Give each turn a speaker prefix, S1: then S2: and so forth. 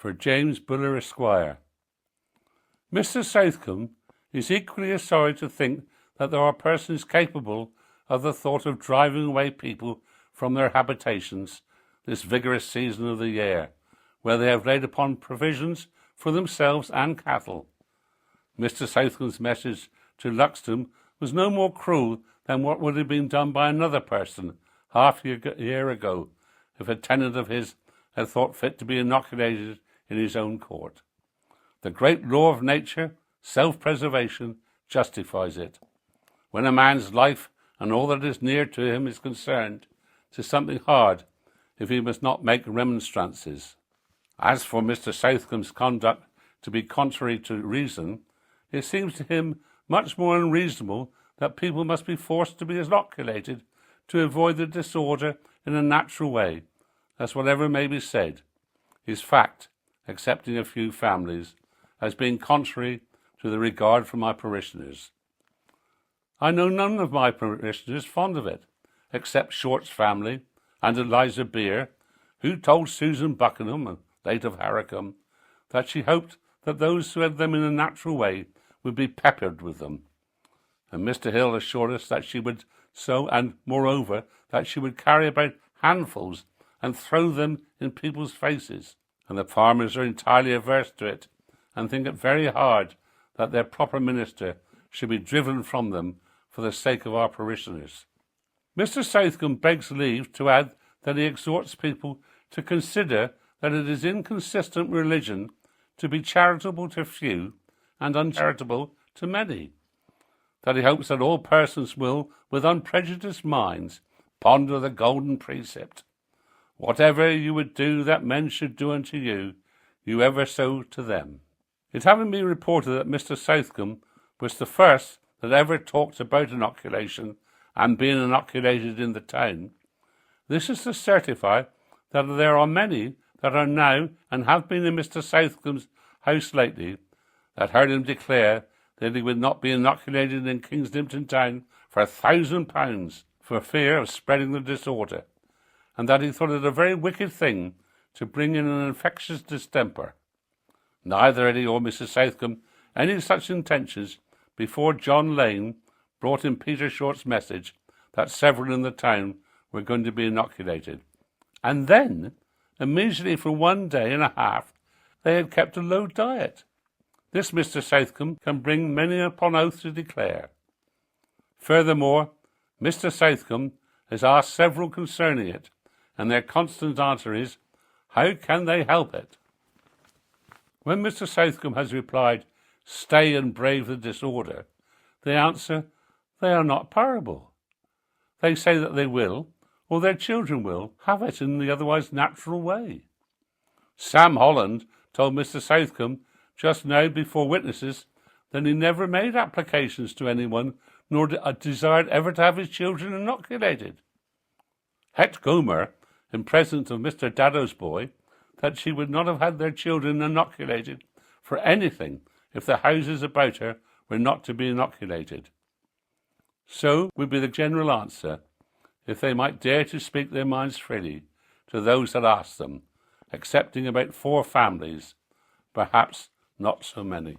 S1: for James Buller, Esquire. Mr. Southcomb is equally as sorry to think that there are persons capable of the thought of driving away people from their habitations this vigorous season of the year, where they have laid upon provisions for themselves and cattle. Mr. Southcomb's message to Luxton was no more cruel than what would have been done by another person half a year ago if a tenant of his had thought fit to be inoculated in his own court. The great law of nature, self-preservation, justifies it. When a man's life and all that is near to him is concerned, 'tis something hard if he must not make remonstrances. As for Mr. Southcomb's conduct to be contrary to reason, it seems to him much more unreasonable that people must be forced to be inoculated to avoid the disorder in a natural way, as whatever may be said, is fact, excepting a few families, as being contrary to the regard for my parishioners. I know none of my parishioners fond of it, except Short's family and Eliza Beer, who told Susan Buckingham, late of Harricombe, that she hoped that those who had them in a natural way would be peppered with them. And Mr. Hill assured us that she would so, and moreover, that she would carry about handfuls and throw them in people's faces. And the farmers are entirely averse to it, and think it very hard that their proper minister should be driven from them for the sake of our parishioners. Mr. Southcomb begs leave to add that he exhorts people to consider that it is inconsistent religion to be charitable to few and uncharitable to many, that he hopes that all persons will, with unprejudiced minds, ponder the golden precept, whatever you would do that men should do unto you, you ever so to them. It having been reported that Mr. Southcomb was the first that ever talked about inoculation and being inoculated in the town, this is to certify that there are many that are now and have been in Mr. Southcomb's house lately that heard him declare that he would not be inoculated in Kingsdimpton town for £1,000 for fear of spreading the disorder, and that he thought it a very wicked thing to bring in an infectious distemper. Neither had he or Mrs. Southcomb any such intentions before John Lane brought in Peter Short's message that several in the town were going to be inoculated. And then, immediately for 1 day and a half, they had kept a low diet. This Mr. Southcomb can bring many upon oath to declare. Furthermore, Mr. Southcomb has asked several concerning it, and their constant answer is, how can they help it? When Mr. Southcomb has replied, stay and brave the disorder, they answer, they are not parable. They say that they will, or their children will, have it in the otherwise natural way. Sam Holland told Mr. Southcomb just now before witnesses that he never made applications to anyone, nor desired ever to have his children inoculated. Het Gomer, in presence of Mr. Daddo's boy, that she would not have had their children inoculated for anything if the houses about her were not to be inoculated. So would be the general answer, if they might dare to speak their minds freely to those that ask them, excepting about 4 families, perhaps not so many.